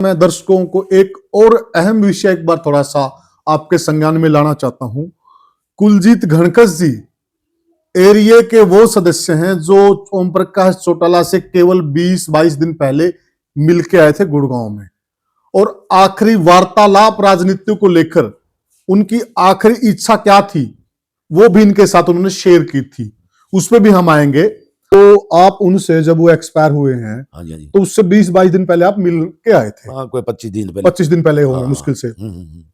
मैं दर्शकों को एक और अहम विषय एक बार थोड़ा सा आपके संज्ञान में लाना चाहता हूं। कुलजीत घणकस जी एरिया के वो सदस्य हैं जो ओम प्रकाश चौटाला से केवल 20-22 दिन पहले मिलके आए थे गुड़गांव में, और आखिरी वार्तालाप राजनीति को लेकर उनकी आखिरी इच्छा क्या थी वो भी इनके साथ उन्होंने शेयर की थी, उस पर भी हम आएंगे। तो आप उनसे जब वो एक्सपायर हुए हैं, हाँ जी, हाँ जी। तो उससे 20-22 दिन पहले आप मिल के आए थे। हाँ, कोई 25 दिन पहले। 25 दिन पहले होंगे मुश्किल से।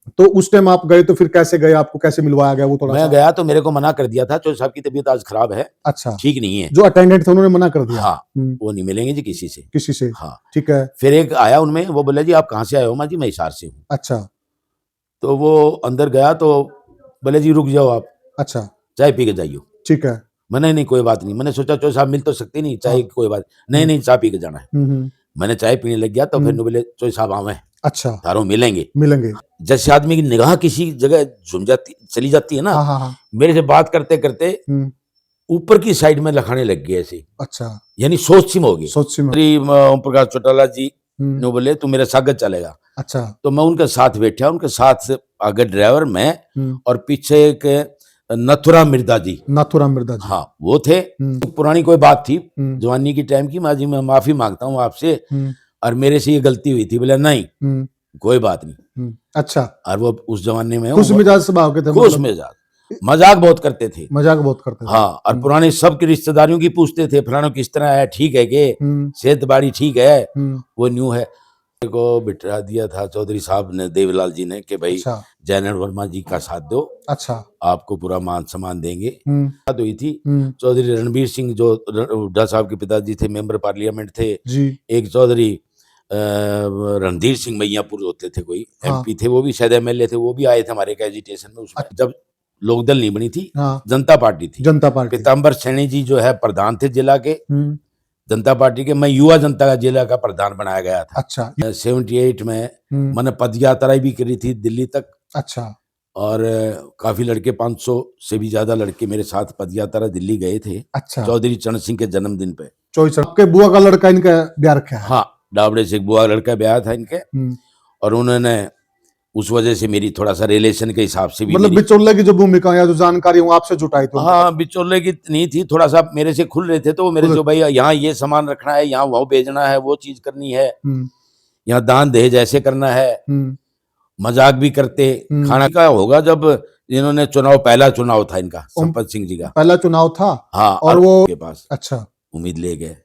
तो उस टाइम आप गए तो फिर कैसे गए, आपको कैसे मिलवाया गया वो थोड़ा मैं गया तो मेरे को मना कर दिया था, चौधरी साहब की तबीयत आज खराब है, अच्छा, ठीक नहीं है। जो अटेंडेंट थे उन्होंने मना कर दिया। हाँ, वो नहीं मिलेंगे जी किसी से। किसी से, हाँ, ठीक है। फिर एक आया उनमें, वो बोला जी आप कहाँ से आए हो? मैं जी मैं हिसार से हूँ। अच्छा, तो वो अंदर गया तो बोले जी रुक जाओ आप, अच्छा, चाय पी के जाइयो। ठीक है। मैंने नहीं कोई बात नहीं, मैंने सोचा चौधरी साहब मिल तो सकते नहीं, चाय कोई बात नहीं, नहीं चाय पी के जाना है। मैंने चाय पीने लग गया तो फिर बोले चौधरी साहब आवे, अच्छा, तारों मिलेंगे। मिलेंगे। जैसे आदमी की निगाह किसी जगह झुम जाती चली जाती है ना, हाँ। मेरे से बात करते करते ऊपर की साइड में लखाने लग गए ऐसे। अच्छा, यानी सोच सिम हो गई। सोच में ओम प्रकाश चौटाला जी ने बोले तू मेरे स्वागत चलेगा। अच्छा, तो मैं उनके साथ बैठा, उनके साथ आगे ड्राइवर मैं और पीछे एक नथुराम मिर्जा जी। नाथुराम मिर्जा जी, हाँ वो थे। तो पुरानी कोई बात थी जवानी की टाइम की, माँ जी मैं माफी मांगता हूँ आपसे और मेरे से ये गलती हुई थी। बोले नहीं कोई बात नहीं। अच्छा, और वो उस जमाने में खुश मिजाज स्वभाव के थे, खुश मिजाज, मजाक बहुत करते थे। मजाक बहुत करते थे। हाँ, और पुराने सबकी रिश्तेदारियों की पूछते थे, फलानों किस तरह है, ठीक है के, सेहत बाड़ी ठीक है, वो न्यू है। को बिठा दिया था चौधरी साहब ने, देवीलाल जी ने, कि भाई अच्छा, जैनल वर्मा जी का साथ दो, अच्छा, आपको पूरा मान सम्मान देंगे। बात हुई थी। चौधरी रणबीर सिंह जो हुड्डा साहब के पिताजी थे, मेंबर पार्लियामेंट थे जी। एक चौधरी रणधीर सिंह मैयापुर होते थे, कोई एमपी थे, वो भी शायद एमएलए थे, वो भी आए थे हमारे एक एजिटेशन में। उसमें जब लोकदल नहीं बनी थी, जनता पार्टी थी, जनता पार्टी। पीताम्बर सैनी जी जो है प्रधान थे जिला के जनता पार्टी के। मैं युवा जनता का जिला का प्रधान बनाया गया था। अच्छा, 78 में मैंने पद यात्रा भी करी थी दिल्ली तक। अच्छा, और काफी लड़के 500 से भी ज्यादा लड़के मेरे साथ पद यात्रा दिल्ली गए थे। अच्छा, चौधरी चरण सिंह के जन्मदिन पे। आपके बुआ का लड़का इनका ब्याह रखा है? हाँ, डावड़े से बुआ लड़का ब्याह था इनके, और उन्होंने उस वजह से मेरी थोड़ा सा रिलेशन के हिसाब से भी, मतलब बिचौले की जो भूमिका या जो जानकारी वो आपसे जुटाई थी? हाँ, बिचौले की नहीं थी, थोड़ा सा मेरे से खुल रहे थे। तो वो मेरे से भाई यहाँ ये सामान रखना है, यहाँ वो भेजना है, वो चीज करनी है, यहाँ दान दहेज ऐसे करना है, मजाक भी करते। खाना का होगा जब इन्होंने चुनाव, पहला चुनाव था इनका, संपत सिंह जी का पहला चुनाव था। हाँ, और वो के पास अच्छा उम्मीद ले गए,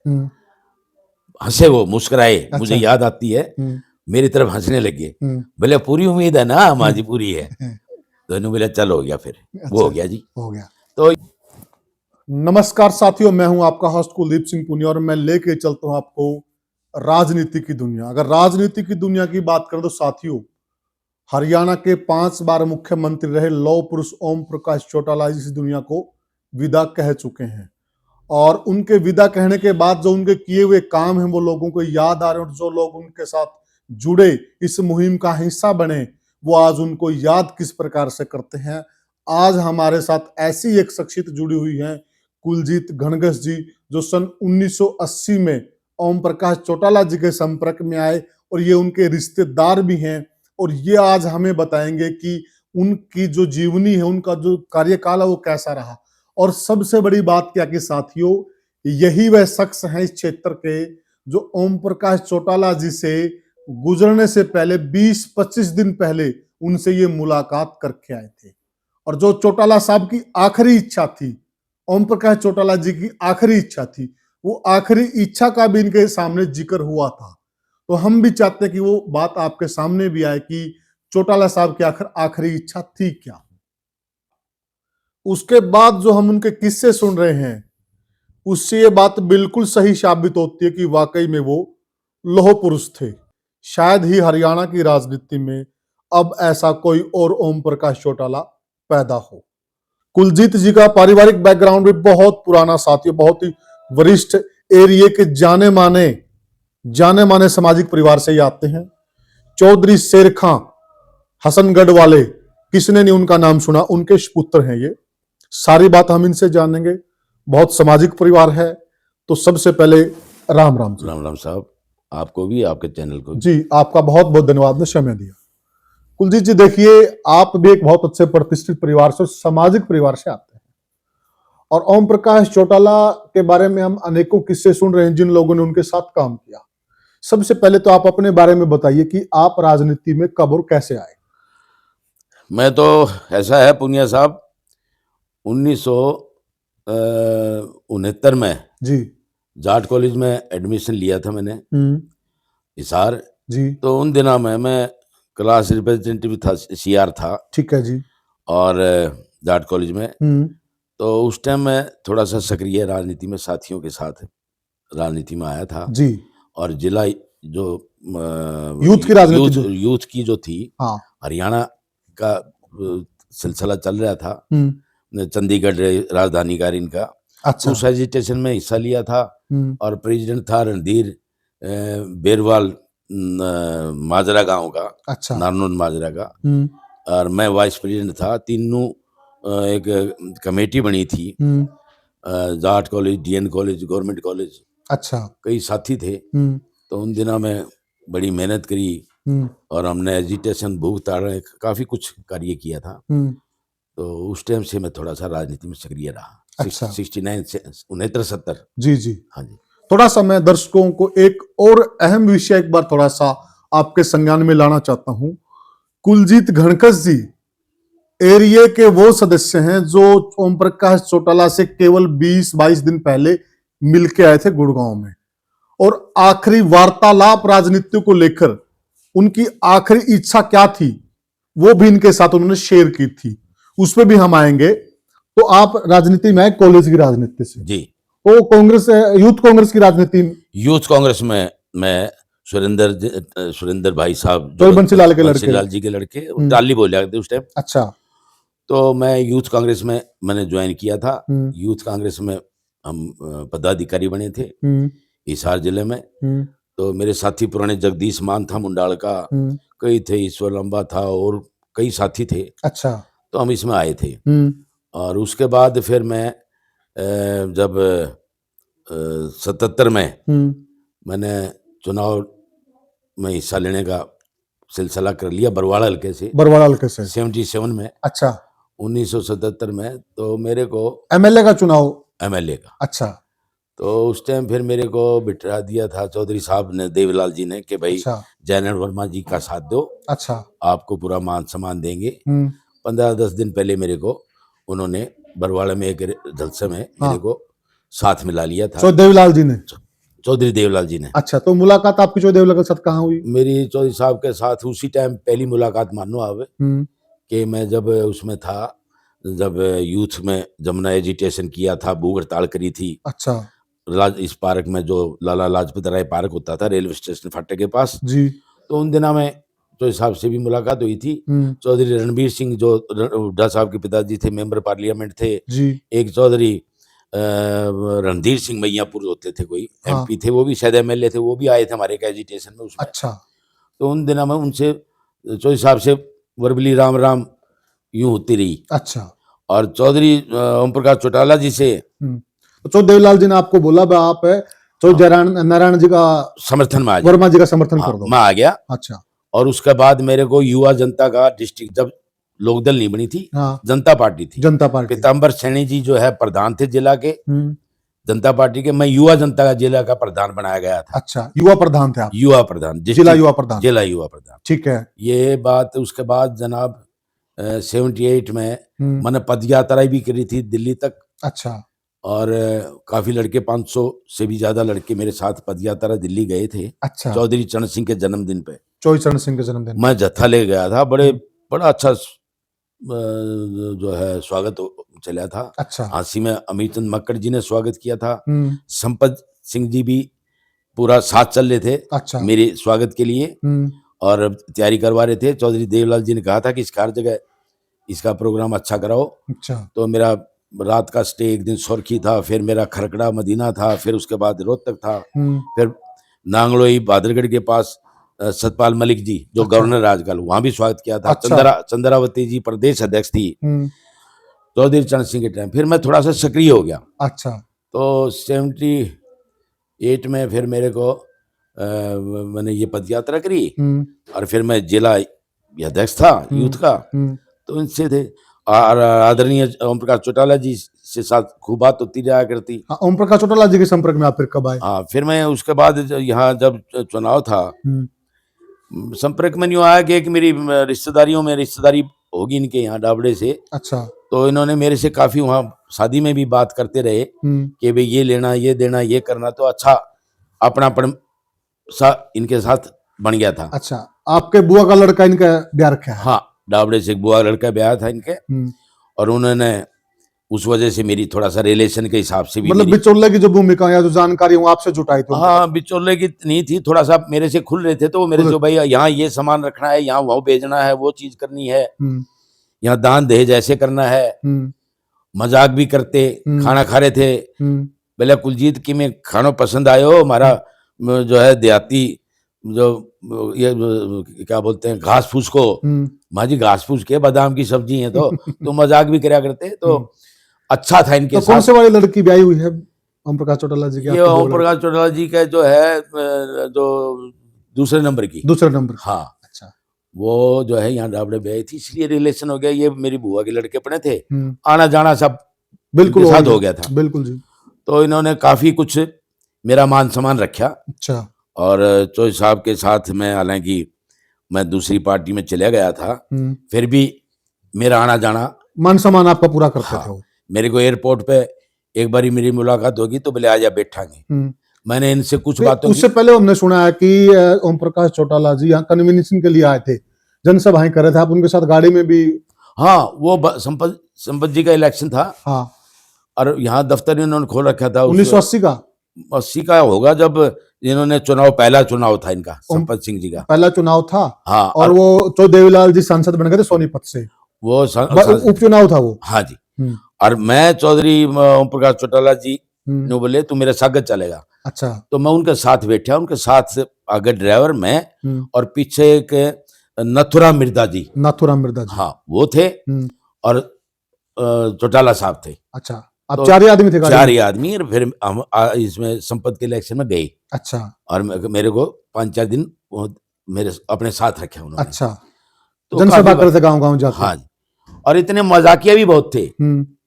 हंसे, वो मुस्कुराए। अच्छा, मुझे याद आती है, मेरी तरफ हंसने लगे। बोले पूरी उम्मीद है ना? माँ जी पूरी है। तो इन्होंने बोला चल हो गया, फिर वो हो गया जी, हो गया। तो नमस्कार साथियों, मैं हूं आपका होस्ट कुलदीप सिंह पुनिया और मैं लेके चलता हूं आपको राजनीति की दुनिया। अगर राजनीति की दुनिया की बात करें तो साथियों, हरियाणा के 5 बार मुख्यमंत्री रहे लौह पुरुष ओम प्रकाश चौटाला इस दुनिया को विदा कह चुके हैं, और उनके विदा कहने के बाद जो उनके किए हुए काम हैं वो लोगों को याद आ रहे हैं, और जो लोग उनके साथ जुड़े, इस मुहिम का हिस्सा बने, वो आज उनको याद किस प्रकार से करते हैं। आज हमारे साथ ऐसी एक शख्सियत जुड़ी हुई है, कुलजीत घणकस जी, जो सन 1980 में ओम प्रकाश चौटाला जी के संपर्क में आए, और ये उनके रिश्तेदार भी हैं, और ये आज हमें बताएंगे कि उनकी जो जीवनी है, उनका जो कार्यकाल है वो कैसा रहा। और सबसे बड़ी बात क्या कि साथियों, यही वह शख्स हैं इस क्षेत्र के जो ओम प्रकाश चौटाला जी से गुजरने से पहले 20-25 दिन पहले उनसे ये मुलाकात करके आए थे, और जो चौटाला साहब की आखिरी इच्छा थी, ओम प्रकाश चौटाला जी की आखिरी इच्छा थी, वो आखिरी इच्छा का भी इनके सामने जिक्र हुआ था। तो हम भी चाहते हैं कि वो बात आपके सामने भी आए कि चौटाला साहब की आखिरी इच्छा थी क्या। उसके बाद जो हम उनके किस्से सुन रहे हैं, उससे ये बात बिल्कुल सही साबित होती है कि वाकई में वो लौह पुरुष थे। शायद ही हरियाणा की राजनीति में अब ऐसा कोई और ओम प्रकाश चौटाला पैदा हो। कुलजीत जी का पारिवारिक बैकग्राउंड भी बहुत पुराना साथियों, बहुत ही वरिष्ठ एरिया के जाने माने सामाजिक परिवार से ही आते हैं। चौधरी शेर खां हसनगढ़ वाले, किसने नहीं उनका नाम सुना, उनके पुत्र हैं ये। सारी बात हम इनसे जानेंगे। बहुत सामाजिक परिवार है। तो सबसे पहले राम राम साहब। आपको भी, आपके चैनल को भी। जी, आपका बहुत बहुत धन्यवाद ने समय दिया। कुलजीत जी, देखिए, आप भी एक बहुत अच्छे प्रतिष्ठित परिवार से, सामाजिक परिवार से आते हैं, और ओम प्रकाश चौटाला के बारे में हम अनेकों किस्से सुन रहे हैं जिन लोगों ने उनके साथ काम किया। सबसे पहले तो आप अपने बारे में बताइए कि आप राजनीति में कब और कैसे आए। मैं तो, ऐसा है पुनिया साहब, 1969 में जी। जाट कॉलेज में एडमिशन लिया था मैंने, हिसार। जी। तो उन दिनों में मैं क्लास रिप्रेजेंटेटिव था, सीआर था, ठीक है जी। और जाट कॉलेज में। तो उस टाइम मैं थोड़ा सा सक्रिय राजनीति में, साथियों के साथ राजनीति में आया था जी। और जिला जो यूथ की राजनीति यूथ की जो थी, हाँ, हरियाणा का सिलसिला चल रहा था, चंडीगढ़ राजधानी का इनका। अच्छा। उस एजिटेशन में हिस्सा लिया था और प्रेसिडेंट था रणधीर बेरवाल माजरा गांव का, अच्छा। नारनून माजरा का, और मैं वाइस प्रेसिडेंट था। तीनों एक कमेटी बनी थी, Jat college, DN college, government college. अच्छा। कई साथी थे। तो उन दिनों में बड़ी मेहनत करी और हमने एजिटेशन, भूख ताड़ने, काफी कुछ कार्य किया था। तो उस टाइम से मैं थोड़ा सा राजनीति में सक्रिय रहा। अच्छा। 69 से 69-70। जी जी। हाँ जी। थोड़ा सा मैं दर्शकों को एक और अहम विषय एक बार थोड़ा सा आपके संज्ञान में लाना चाहता हूं। कुलजीत घणकस जी एरिया के वो सदस्य हैं जो ओम प्रकाश चौटाला से केवल 20-22 दिन पहले मिलके आए थे गुड़गांव में, और आखिरी वार्तालाप राजनीति को लेकर उनकी आखिरी इच्छा क्या थी वो भी इनके साथ उन्होंने शेयर की थी, उस पर भी हम आएंगे। तो आप राजनीति में आए कॉलेज की राजनीति से जी। वो कांग्रेस, यूथ कांग्रेस की राजनीति, यूथ कांग्रेस में मैं सुरेंद्र भाई साहब, जो बंसीलाल के लड़के, बंसीलाल जी के लड़के, टाली बोल जाते उस टाइम। अच्छा। तो मैं यूथ कांग्रेस में मैंने ज्वाइन किया था। यूथ कांग्रेस में हम पदाधिकारी बने थे हिसार जिले में। तो मेरे साथी पुराने जगदीश मान था मुंडाल का, कई थे, ईश्वर लंबा था, और कई साथी थे। अच्छा। तो हम इसमें आए थे। और उसके बाद फिर मैं जब 77 में मैंने चुनाव में हिस्सा लेने का सिलसिला कर लिया, बरवाड़ा हल्के से। 77 में। अच्छा। 1977 में तो मेरे को एमएलए का चुनाव, एमएलए का। अच्छा। तो उस टाइम फिर मेरे को बिठा दिया था चौधरी साहब ने, देवलाल जी ने, कि भाई जयनारायण वर्मा जी का साथ दो। अच्छा। आपको पूरा मान सम्मान देंगे। 15-10 दिन पहले मेरे को उन्होंने बरवाड़ा में एक जलसे में मेरे को साथ मिला लिया था, देवलाल जी ने, चौधरी देवलाल जी ने। अच्छा। तो मुलाकात आपकी चौधरी देवलाल के साथ कहाँ हुई? मेरी चौधरी साहब के साथ उसी टाइम पहली मुलाकात मानो आप, कि मैं जब उसमें था, जब यूथ में जमुना एजिटेशन किया था, भूख हड़ताल करी थी। अच्छा। इस पार्क में जो लाला लाजपत राय पार्क होता था रेलवे स्टेशन फाटक के पास जी। तो उन दिनों में चौधरी साहब से भी मुलाकात हुई थी। चौधरी रणबीर सिंह जो हुड्डा साहब के पिताजी थे, मेंबर पार्लियामेंट थे जी। एक चौधरी रणधीर सिंह मैयापुर होते थे, कोई एमपी थे, वो भी शायद एमएलए थे, वो भी आए थे हमारे एजिटेशन में उसमें। अच्छा। तो उन दिनों में उनसे, चौधरी साहब से वर्बली राम राम यूं होती रही। अच्छा। और चौधरी ओम प्रकाश चौटाला जी से, चौधरी देवलाल जी ने आपको बोला आप चौधरी नारायण जी का समर्थन में आ, वर्मा जी का समर्थन कर दो, मैं आ गया। अच्छा। और उसके बाद मेरे को युवा जनता का डिस्ट्रिक्ट, जब लोकदल नहीं बनी थी, जनता पार्टी थी, जनता पार्टी, पीताम्बर सैनी जी जो है प्रधान थे जिला के जनता पार्टी के, मैं युवा जनता का जिला का प्रधान बनाया गया था। अच्छा। युवा प्रधान थे आप? युवा प्रधान, जिला युवा प्रधान, जिला युवा प्रधान। ठीक है। ये बात, उसके बाद जनाब 78 में मैंने पद यात्रा भी करी थी दिल्ली तक। अच्छा। और काफी लड़के, 500 से भी ज्यादा लड़के मेरे साथ पद यात्रा दिल्ली गए थे। अच्छा। चौधरी चरण सिंह के जन्मदिन पे, चौधरी चरण सिंह के जन्मदिन मैं जत्था ले गया था। बड़ा अच्छा जो है स्वागत चला था। अच्छा। हांसी में अमित चंद मक्कड़ जी ने स्वागत किया था, संपत सिंह जी भी पूरा साथ चल रहे थे। अच्छा। मेरे स्वागत के लिए और तैयारी करवा रहे थे। चौधरी देवलाल जी ने कहा था कि इस हर जगह इसका प्रोग्राम अच्छा कराओ। अच्छा। तो मेरा रात का स्टे एक दिन सोरखी था, फिर मेरा खरकड़ा मदीना था, फिर उसके बाद रोहतक था, फिर नांगलोई बहादुरगढ़ के पास सतपाल मलिक जी जो गवर्नर आजकल, वहां भी स्वागत किया था। अच्छा। चंद्रावती जी प्रदेश अध्यक्ष थी चौधरी चरण सिंह के टाइम। फिर मैं थोड़ा सा सक्रिय हो गया। अच्छा। तो 78 में फिर मेरे को मैंने ये पद यात्रा करी और फिर मैं जिला अध्यक्ष था यूथ का, तो इनसे थे और आदरणीय ओम प्रकाश चौटाला जी से साथ खूब बात होती रहा करती। हाँ, ओम प्रकाश चौटाला जी के संपर्क में आप फिर कब आए? हाँ, फिर मैं उसके बाद यहाँ जब चुनाव था संपर्क में यूँ आया कि एक मेरी रिश्तेदारियों में रिश्तेदारी होगी इनके यहाँ डाबड़े से। अच्छा। तो इन्होंने मेरे से काफी वहाँ शादी में भी बात करते रहे कि भाई ये लेना ये देना ये करना, तो अच्छा अपनापन सा इनके साथ बन गया था। अच्छा, आपके बुआ का लड़का इनका ब्याह रखा है? हाँ, डाबड़े से एक बुआ लड़का ब्याह था इनके और उन्होंने उस वजह से मेरी थोड़ा सा रिलेशन के हिसाब से भी मतलब बिचौले की जो भूमिका या जो जानकारी वो आपसे जुटाई थी? हाँ, बिचौले की नहीं थी, थोड़ा सा मेरे से खुल रहे थे, तो वो मेरे से भाई यहाँ ये सामान रखना है, यहाँ वो भेजना है, वो चीज करनी है, यहाँ दान दहेज ऐसे करना है, मजाक भी करते, खाना खा रहे थे, बोले कुलजीत की में खाना पसंद आयो, हमारा जो है देहाती जो ये क्या बोलते हैं घास फूस को, माँ जी घास फूस के बादाम की सब्जी है, तो मजाक भी करा करते। तो अच्छा था इनके तो कौन से वाली लड़की ब्याही हुई है ओम प्रकाश चौटाला जी की? ये ओम प्रकाश चौटाला जी का जो है जो दूसरे नंबर की। हाँ। अच्छा। वो जो है यहाँ डाबड़े ब्याही थी, इसलिए रिलेशन हो गया। ये मेरी बुआ के लड़के अपने थे, आना जाना सब बिल्कुल साथ हो गया था। बिल्कुल जी। तो इन्होंने काफी कुछ मेरा मान सम्मान रखा। अच्छा। और चौधरी साहब के साथ मैं, हालांकि मैं दूसरी पार्टी में चला गया था, फिर भी मेरा आना जाना मान सम्मान आपका पूरा करते थे वो। मेरे को एयरपोर्ट पे एक बारी मेरी मुलाकात होगी तो बोले आजा बैठांगे। मैंने इनसे कुछ बातों उससे पहले हमने सुना है कि ओम प्रकाश चौटाला जी यहाँ कन्वीनेशन के लिए आए थे, जनसभाएं कर रहे थे, आप उनके साथ गाड़ी में भी? हाँ, वो संपत जी का इलेक्शन था। हाँ। और यहाँ दफ्तर इन्होंने खोल रखा था 1980 का 80 का होगा, जब इन्होंने पहला चुनाव था इनका, संपत सिंह जी का पहला चुनाव था। हाँ। और वो देवीलाल जी सांसद बन गए थे सोनीपत से, वो उपचुनाव था वो। हाँ जी। और मैं चौधरी ओम प्रकाश चौटाला जी ने बोले तू मेरे साथ चलेगा। अच्छा। तो मैं उनके साथ बैठा, उनके साथ आगे ड्राइवर मैं और पीछे एक नथुराम मिर्जा जी। हाँ, वो थे और चौटाला साहब थे। अच्छा, आप तो 4 आदमी थे? 4 आदमी। और फिर हम इसमें संपत के इलेक्शन में गए। अच्छा। और मेरे को 5-4 दिन मेरे अपने साथ रखे उन्होंने। अच्छा। तो जनसभा करते गांव जाते? हाँ जी। और इतने मजाकिया भी बहुत थे,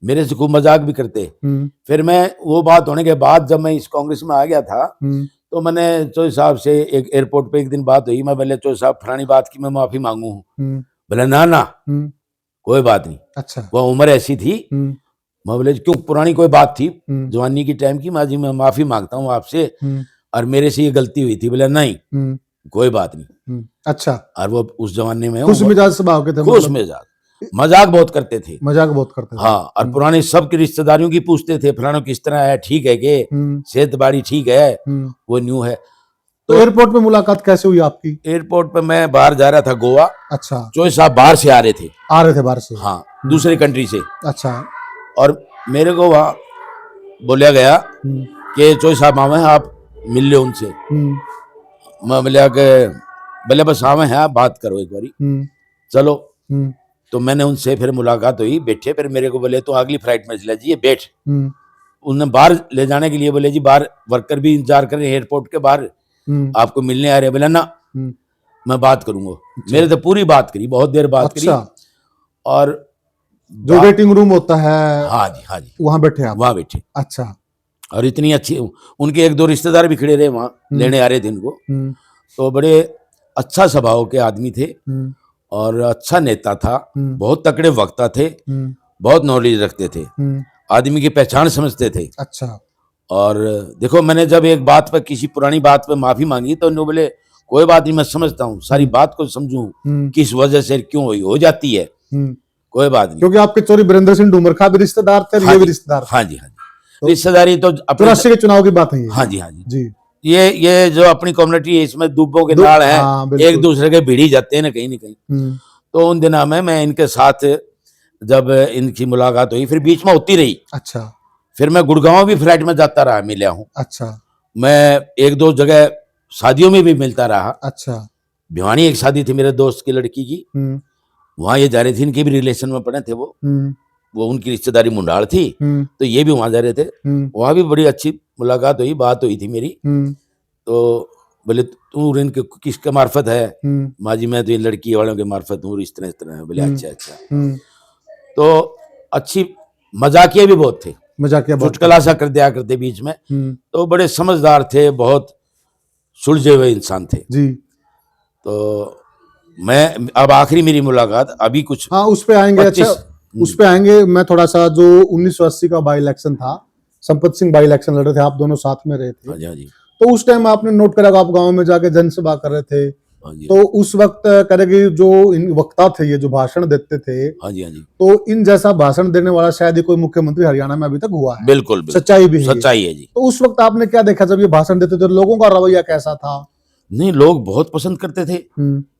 मेरे से खूब मजाक भी करते। फिर मैं वो बात होने के बाद जब मैं इस कांग्रेस में आ गया था, तो मैंने चौधरी साहब से एक एयरपोर्ट पे एक दिन बात हुई। मैं बोले चौधरी साहब फलानी बात की मैं माफी मांगू हूँ। बोले ना कोई बात नहीं। अच्छा। वो उम्र ऐसी थी। मैं बोले क्यों, पुरानी कोई बात थी जवानी की टाइम की, माँ जी मैं माफी मांगता हूँ आपसे और मेरे से ये गलती हुई थी। बोले नहीं कोई बात नहीं। अच्छा। और वो उस जमाने में खुश मिजाज स्वभाव के थे, खुश मिजाज, मजाक बहुत करते थे। हाँ। और पुराने सबकी रिश्तेदारियों की पूछते थे, फलानों किस तरह है, ठीक है के, सेहत बाड़ी ठीक है, वो न्यू है। तो एयरपोर्ट पे मुलाकात कैसे हुई आपकी? एयरपोर्ट पे मैं बाहर जा रहा था गोवा। अच्छा। चौधरी साहब बाहर से आ रहे थे बाहर से? हाँ, दूसरे कंट्री से। अच्छा। और मेरे को वहाँ बोला गया कि चौधरी साहब आवे हैं, आप मिल लो उनसे। मैं बोला कि बोले बस आवे हैं, आप बात करो एक बारी। चलो। तो मैंने उनसे फिर मुलाकात हुई, बैठे, फिर मेरे को बोले तो अगली फ्लाइट में चला जी बैठ। उन्हें बाहर ले जाने के लिए बोले जी बाहर वर्कर भी इंतजार कर रहे हैं एयरपोर्ट के बाहर, आपको मिलने आ रहे। बोला ना मैं बात करूंगा। अच्छा। मेरे तो पूरी बात करी, बहुत देर बात करी। और जो वेटिंग रूम होता है, हाँ जी वहां बैठे आप? वहां बैठे। अच्छा। और इतनी अच्छी, उनके 1-2 रिश्तेदार भी खड़े रहे वहां, लेने आ रहे थे इनको। तो बड़े अच्छा स्वभाव के आदमी थे और अच्छा नेता था, बहुत तकड़े वक्ता थे, बहुत नॉलेज रखते थे, आदमी की पहचान समझते थे। अच्छा। और देखो मैंने जब एक बात पर, किसी पुरानी बात पर माफी मांगी तो उन्होंने बोले कोई बात नहीं, मैं समझता हूँ, सारी बात को समझूं किस वजह से क्यों हुई, हो जाती है, कोई बात नहीं। क्योंकि आपके चौधरी वीरेंद्र सिंह डूमरखा भी रिश्तेदार थे। ये भी रिश्तेदार? हाँ जी। तो रिश्तेदारी तो 84 के चुनाव की बात है। हाँ जी। ये जो अपनी कम्युनिटी है, इसमें दुब्बों के नाल है। हाँ, एक दूसरे के भिड़ी जाते हैं ना कहीं तो उन दिनों में मैं इनके साथ जब इनकी मुलाकात हुई, फिर बीच में होती रही। अच्छा। फिर मैं गुड़गांव भी फ्लाइट में जाता रहा, मिला हूँ। अच्छा। मैं 1-2 जगह शादियों में भी मिलता रहा। अच्छा। भिवानी एक शादी थी मेरे दोस्त की लड़की की, वहां ये जा रहे थे, इनके भी रिलेशन में पड़े थे वो उनकी रिश्तेदारी मुंडाल थी, तो ये भी वहां जा रहे थे। वहां भी बड़ी अच्छी मुलाकात हुई, बात हुई थी मेरी। तो बोले तू इनके किसके मार्फत है? माँ जी मैं तो ये लड़की वालों के मार्फत हूँ, इस तरह है। बोले अच्छा अच्छा। तो अच्छी मजाकिया भी बहुत थे, मजाकिया बहुत चुटकुला सा कर दिया करते बीच में। तो बड़े समझदार थे, बहुत सुलझे हुए इंसान थे जी। तो मैं अब आखिरी मेरी मुलाकात अभी कुछ हाँ उस पे आएंगे। 25 अच्छा उस पे आएंगे। मैं थोड़ा सा जो 1980 का बाई इलेक्शन था, संपत सिंह बाई इलेक्शन लड़ रहे थे, आप दोनों साथ में रहे थे। हाँ जी हाँ जी तो उस टाइम आपने नोट करा आप गांव में जाके जनसभा कर रहे थे। हाँ जी तो उस वक्त करेगी जो इन वक्ता थे, ये जो भाषण देते थे, हाँ जी हाँ जी तो इन जैसा भाषण देने वाला शायद ही कोई मुख्यमंत्री हरियाणा में अभी तक हुआ है। बिल्कुल बिल्कुल सच्चाई भी है ये। सच्चाई है जी। तो उस वक्त आपने क्या देखा जब ये भाषण देते थे, लोगों का रवैया कैसा था? नहीं लोग बहुत पसंद करते थे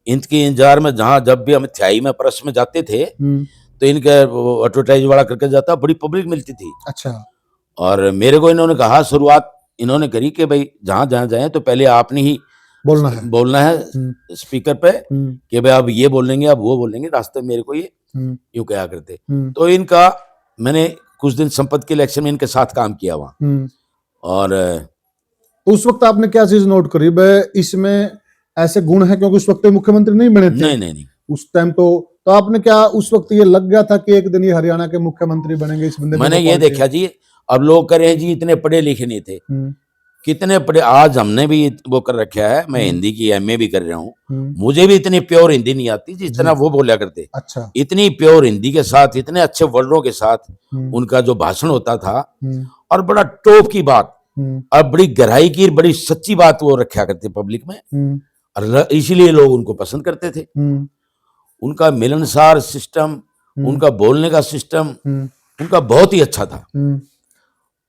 इनके इंतजार में। जहाँ जब भी हम थ्याई में प्रेस में जाते थे तो इनके एडवर्टाइज वाला करके जाता, बड़ी पब्लिक मिलती थी। अच्छा। और मेरे को इन्होंने कहा, शुरुआत इन्होंने करी कि भाई जहाँ जहाँ जाए तो पहले आपने ही बोलना है स्पीकर पे कि भाई अब ये बोलेंगे अब वो बोलेंगे। रास्ते में मेरे को ये यूं कहा करते। तो इनका मैंने कुछ दिन संपत के इलेक्शन में इनके साथ काम किया वहाँ। और उस वक्त आपने क्या चीज नोट करी भाई इसमें ऐसे गुण है? क्योंकि उस वक्त मुख्यमंत्री नहीं बने थे। नहीं उस टाइम तो आपने क्या उस वक्त ये लग गया था कि एक दिन ये हरियाणा के मुख्यमंत्री बनेंगे इस बंदे? मैंने ये देखा जी, अब लोग कह रहे हैं जी इतने पढ़े लिखे नहीं थे। कितने पढ़े, आज हमने भी वो कर रखा है, मैं हिंदी की एमए भी कर रहा हूँ। मुझे भी इतनी प्योर हिंदी नहीं आती जिस तरह वो बोला करते। अच्छा। इतनी प्योर हिंदी के साथ, इतने अच्छे वर्डों के साथ उनका जो भाषण होता था, और बड़ा टॉप की बात और बड़ी गहराई की बड़ी सच्ची बात वो रखा करते पब्लिक में, और इसीलिए लोग उनको पसंद करते थे। उनका मिलनसार सिस्टम, उनका बोलने का सिस्टम उनका बहुत ही अच्छा था,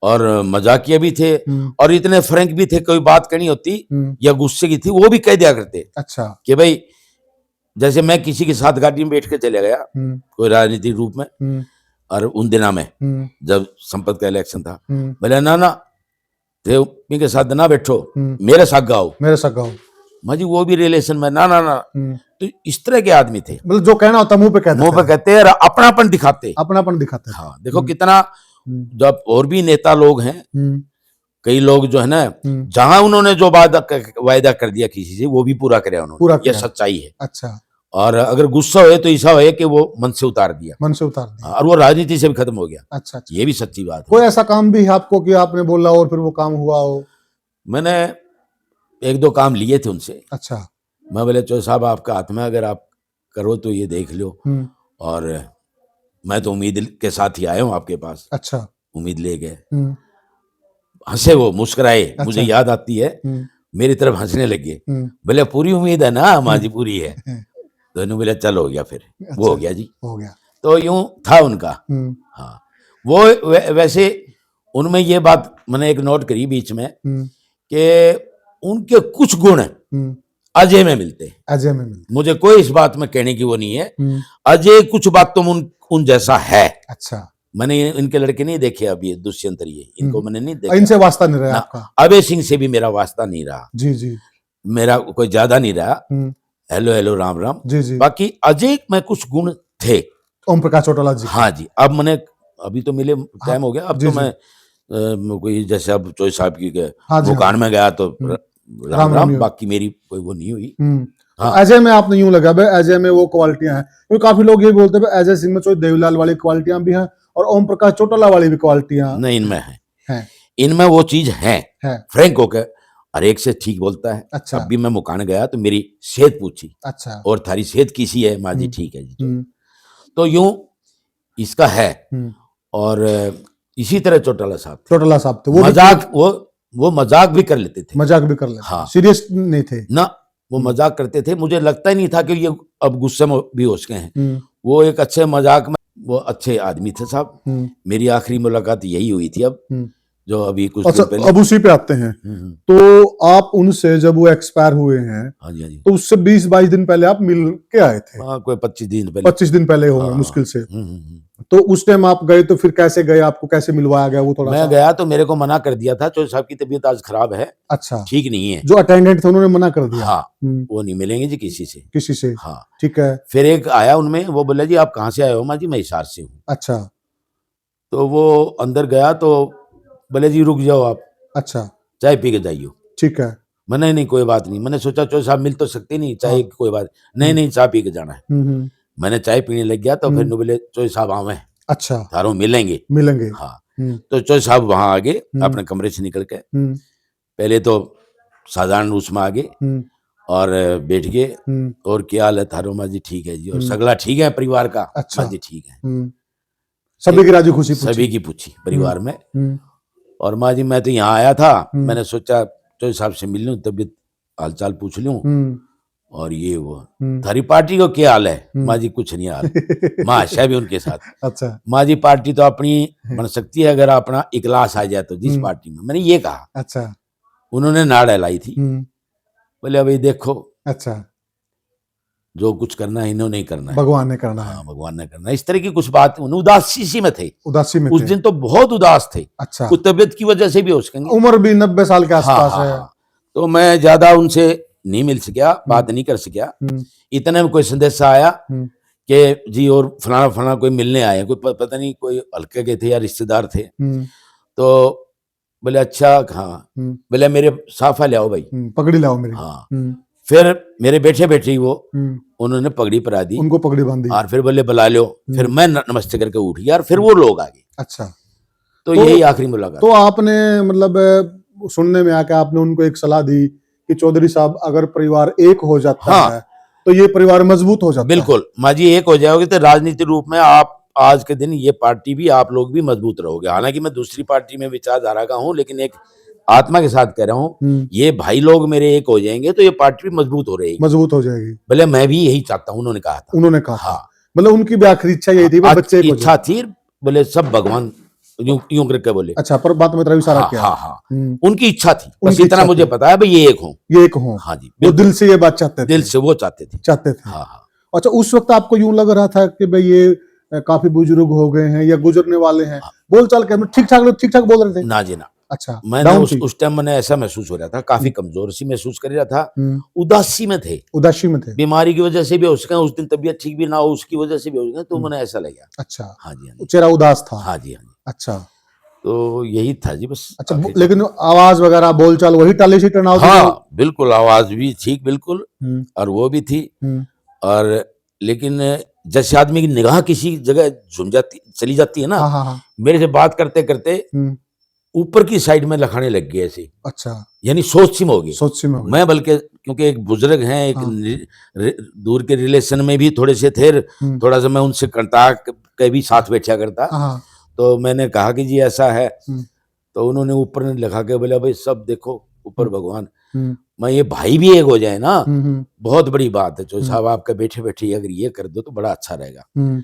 और मजाकिया भी थे, और इतने फ्रैंक भी थे। कोई बात कहनी होती या गुस्से की थी वो भी कह दिया करते। अच्छा। कि भाई जैसे मैं किसी के साथ गाड़ी में बैठ के चले गया कोई राजनीतिक रूप में, और उन दिनों में जब संपत का इलेक्शन था, बोले ना थे के साथ ना बैठो, मेरे साथ गाओ, मेरे साथ गाओ। माँ जी वो भी रिलेशन में ना तो इस तरह के आदमी थे। मतलब जो कहना होता मुंह पे कहते और अपनापन दिखाते। हाँ देखो कितना, जब और भी नेता लोग हैं, कई लोग जो है ना, जहां उन्होंने जो वायदा कर दिया किसी से वो भी पूरा करे उन्होंने, ये सच्चाई है। अच्छा। और अगर गुस्सा हो तो ऐसा हो कि वो मन से उतार दिया, और वो राजनीति से भी खत्म हो गया। अच्छा। ये भी सच्ची बात है। कोई ऐसा काम भी है आपको कि आपने बोला और फिर वो काम हुआ हो? मैंने एक दो काम लिए थे उनसे। अच्छा। मैं बोले चो साहब आपका हाथ में, अगर आप करो तो ये देख लो, और मैं तो उम्मीद के साथ ही आया हूँ आपके पास। अच्छा। उम्मीद ले गए, हंसे, वो मुस्कुराए। अच्छा। मुझे याद आती है, मेरी तरफ हंसने लगे। बोले पूरी उम्मीद है ना? माँ जी पूरी है। तो इन्होंने बोला चल हो गया फिर। अच्छा, वो हो गया जी, हो गया। तो यूं था उनका। हाँ वो वैसे उनमें ये बात मैंने एक नोट करी बीच में कि उनके कुछ गुण अजय में मिलते। मुझे कोई इस बात में कहने की वो नहीं है, अजय कुछ बात तुम उन जैसा है। अच्छा। मैंने इनके लड़के नहीं देखे अभी, दुष्यंत ये, इनको मैंने नहीं देखा, इनसे वास्ता नहीं रहा आपका? अभय सिंह से भी मेरा वास्ता नहीं रहा। जी मेरा कोई ज्यादा नहीं रहा। हेलो राम राम। जी। बाकी अजय में कुछ गुण थे। ओम प्रकाश चौटाला जी। हाँ जी। अब मैंने अभी तो मिले टाइम हो गया, अब तो मैं कोई जैसे अब चोई साहब की मुकान में गया तो राम, बाकी मेरी कोई वो नहीं हुई। हाँ। अजय में आपने यूं लगा भाई अजय में वो क्वालिटियां हैं, क्योंकि काफी लोग ये बोलते हैं अजय सिंह में चोई देवीलाल वाली क्वालिटियां भी हैं और ओम प्रकाश चौटाला वाली भी क्वालिटियां नहीं इनमें है। इनमें वो चीज है। फ्रैंक होकर हर एक से ठीक बोलता है। अच्छा। अभी मैं मुकान गया तो मेरी सेहत पूछी। अच्छा। और थारी सेहत किसी है? माँ जी ठीक है जी। तो यूं इसका है। और इसी तरह चौटाला साहब थे, वो मजाक, वो मजाक भी कर लेते थे। हाँ। सीरियस नहीं थे ना, वो मजाक करते थे। मुझे लगता ही नहीं था कि ये अब गुस्से में भी हो सके हैं। वो एक अच्छे मजाक में वो अच्छे आदमी थे साहब। मेरी आखिरी मुलाकात यही हुई थी अब, जो अभी कुछ दिन पहले। अब उसी पे आते हैं। तो आप उनसे जब वो एक्सपायर हुए हैं, हाँ जी, तो उससे 20-22 दिन पहले आप मिल के आए थे? हाँ, कोई 25 दिन पहले होंगे मुश्किल से। तो उस टाइम आप गए तो फिर कैसे गए, आपको कैसे मिलवाया गया वो थोड़ा? मैं गया तो मेरे को मना कर दिया था, चौधरी साहब की तबीयत आज खराब है। अच्छा। ठीक नहीं है। जो अटेंडेंट थे उन्होंने मना कर दिया? हाँ। वो नहीं मिलेंगे जी किसी से। हाँ ठीक है। फिर एक आया उनमें, वो बोला जी आप कहाँ से आए हो? माँ जी मैं हिसार से हूँ। अच्छा। तो वो अंदर गया तो बोले जी रुक जाओ आप। अच्छा। चाय पी के जाइयो। ठीक है। मैंने नहीं कोई बात नहीं, मैंने सोचा चौधरी साहब मिल तो सकते नहीं, चाय की कोई बात नहीं, नहीं चाय पी के जाना है। मैंने चाय पीने लग गया तो फिर बोले चौधरी साहब आवे, अच्छा, थारों मिलेंगे। हाँ, तो चौधरी साहब वहां आ गए अपने कमरे से निकल के, पहले तो साधारण उसमें आ गए और बैठ गए, और क्या हाल है थारो? माँ जी ठीक है जी, और सगला ठीक है परिवार का? अच्छा, माँ जी ठीक है। सभी की राजी खुशी सभी की पूछी परिवार में, और माँ जी मैं तो यहाँ आया था, मैंने सोचा चौधरी साहब से मिल लूं, तबीयत हालचाल पूछ लूं, और ये वो थारी पार्टी को क्या हाल है? माँ जी कुछ नहीं हाल। माँ आशा भी उनके साथ। अच्छा, माँ जी पार्टी तो अपनी बन सकती है अगर अपना इखलास आ जाए तो, जिस पार्टी में, मैंने ये कहा। अच्छा, उन्होंने नाड़ लाई थी, बोले अभी देखो, अच्छा, जो कुछ करना है इन्होंने ही करना है, भगवान ने करना है। हाँ भगवान ने करना है। इस तरह की कुछ बात, उदासी सी में थे, उदासी में उस थे। दिन तो बहुत उदास थे। अच्छा, कुछ तबियत की वजह से भी हो सकेंगे, उम्र भी 90 साल के आसपास हाँ, है। हाँ। तो मैं ज्यादा उनसे नहीं मिल सका, बात नहीं कर सका। इतने में कोई संदेश आया कि जी और फलाना फलाना कोई मिलने आए, कोई पता नहीं कोई हल्के के थे या रिश्तेदार थे। तो बोले अच्छा, हाँ, बोले मेरे साफा ले आओ भाई, पगड़ी लाओ मेरी। हाँ, फिर मेरे बैठे बैठे ही वो उन्होंने पगड़ी परा दी, उनको पगड़ी बांधी, और फिर बोले बुला लो। फिर मैं नमस्ते करके उठ गया, और फिर वो लोग आ गए। अच्छा, तो यही आखिरी मुलाकात। तो आपने मतलब सुनने में आके आपने उनको एक सलाह दी कि चौधरी साहब अगर परिवार एक हो जाता हाँ, है तो ये परिवार मजबूत हो जाता है। बिल्कुल माँ जी, एक हो जाओगे तो राजनीति रूप में आप आज के दिन ये पार्टी भी, आप लोग भी मजबूत रहोगे। हालांकि मैं दूसरी पार्टी में विचारधारा का हूँ, लेकिन एक आत्मा के साथ कह रहा हूँ, ये भाई लोग मेरे एक हो जाएंगे तो ये पार्टी भी मजबूत हो रहेगी, मजबूत हो जाएगी। भले मैं भी यही चाहता हूँ, उन्होंने कहा था। उन्होंने कहा, हाँ, मतलब उनकी भी आखिरी इच्छा यही थी, बच्चे को इच्छा थी, बोले सब भगवान यूं करके बोले। अच्छा, पर बात में तरफ इशारा हाँ, किया। हाँ, हाँ, उनकी इच्छा थी, बस उनकी इतना इच्छा मुझे थी। पता है भाई ये एक हो, ये एक हो। हाँ जी, वो दिल से ये बात चाहते थे, दिल से वो चाहते थे। हाँ, हाँ। अच्छा, उस वक्त आपको यूं लग रहा था कि भाई ये काफी बुजुर्ग हो गए हैं या गुजरने वाले हैं, बोलचाल के ठीक ठाक बोल रहे थे? ना जी ना। अच्छा, मैंने उस टाइम मैंने ऐसा महसूस हो रहा था, काफी कमजोर सी महसूस कर रहा था, उदासी में थे। उदासी में थे, बीमारी की वजह से भी हो सके, उस दिन तबीयत ठीक भी ना हो उसकी वजह से भी हो सके, तो मैंने ऐसा लगा। अच्छा, हाँ जी, हाँ जी, चेहरा उदास था। हाँ जी, हाँ जी। अच्छा, तो यही था जी बस। अच्छा, लेकिन आवाज वगैरह बोलचाल वही टाली सी टनाव? हाँ बिल्कुल, आवाज भी ठीक बिल्कुल, और वो भी थी। और लेकिन जैसे आदमी की निगाह किसी जगह झुम जाती चली जाती है ना, हाँ, हाँ, मेरे से बात करते करते ऊपर की साइड में लखाने लग गए ऐसे। अच्छा, यानी सोच सिम हो गई, सोच सिम हो गई। मैं बल्कि क्योंकि एक बुजुर्ग हैं, एक दूर के रिलेशन में भी थोड़े से थे, थोड़ा सा मैं उनसे कांटेक्ट के भी साथ बैठा करता। तो मैंने कहा कि जी ऐसा है, तो उन्होंने ऊपर ने लिखा के बोला भाई सब देखो ऊपर भगवान, मैं ये भाई भी एक हो जाए ना, बहुत बड़ी बात है। जो साहब आपका बैठे बैठे अगर ये कर दो तो बड़ा अच्छा रहेगा।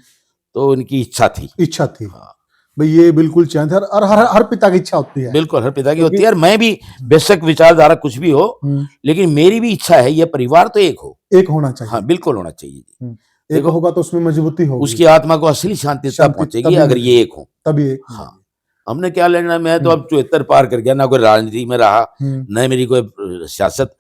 तो उनकी इच्छा थी, हाँ भाई ये बिल्कुल चाहते हैं, और हर पिता की इच्छा होती है। बिल्कुल हर पिता की होती है, और मैं भी बेशक विचारधारा कुछ भी हो, लेकिन मेरी भी इच्छा है ये परिवार तो एक हो, एक होना चाहिए। हाँ बिल्कुल होना चाहिए। एक होगा तो उसमें मजबूती होगी, उसकी आत्मा को असली शांति पहुंचेगी अगर ये एक हो, तभी एक। हाँ, हमने क्या लेना, मैं तो अब 74 पार कर गया, ना कोई राजनीति में रहा, न मेरी कोई सियासत।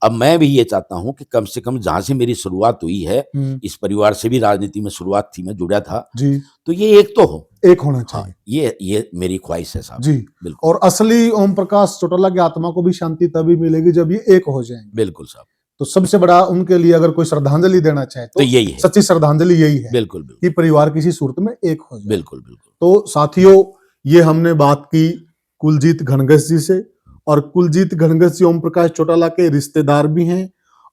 अब मैं भी ये चाहता हूं कि कम से कम जहां से मेरी शुरुआत हुई है, इस परिवार से भी राजनीति में शुरुआत थी, मैं जुड़ा था जी, तो ये एक तो हो, एक होना चाहिए। हाँ, ये मेरी ख्वाहिश है साहब जी, बिल्कुल। और असली ओम प्रकाश चौटाला की आत्मा को भी शांति तभी मिलेगी जब ये एक हो जाएंगे। बिल्कुल साहब। तो सबसे बड़ा उनके लिए अगर कोई श्रद्धांजलि देना चाहे तो यही है, सच्ची श्रद्धांजलि यही है, बिल्कुल कि परिवार किसी सूरत में एक हो जाए। बिल्कुल बिल्कुल। तो साथियों, ये हमने बात की कुलजीत घनघस जी से, और कुलजीत घनघस जी ओम प्रकाश चौटाला के रिश्तेदार भी हैं,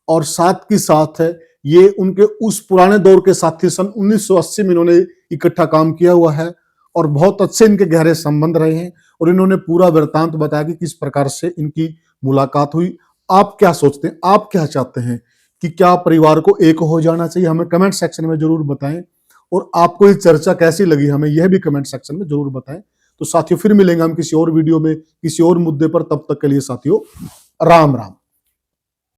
और साथ की साथ है ये उनके उस पुराने दौर के साथी, सन 1980 में इन्होंने इकट्ठा काम किया हुआ है, और बहुत अच्छे इनके गहरे संबंध रहे हैं, और इन्होंने पूरा वृत्तांत बताया कि किस प्रकार से इनकी मुलाकात हुई। आप क्या सोचते हैं, आप क्या चाहते हैं कि क्या परिवार को एक हो जाना चाहिए? हमें कमेंट सेक्शन में जरूर बताएं, और आपको ये चर्चा कैसी लगी हमें यह भी कमेंट सेक्शन में जरूर बताएं। तो साथियों, फिर मिलेंगे हम किसी और वीडियो में किसी और मुद्दे पर, तब तक के लिए साथियों राम राम।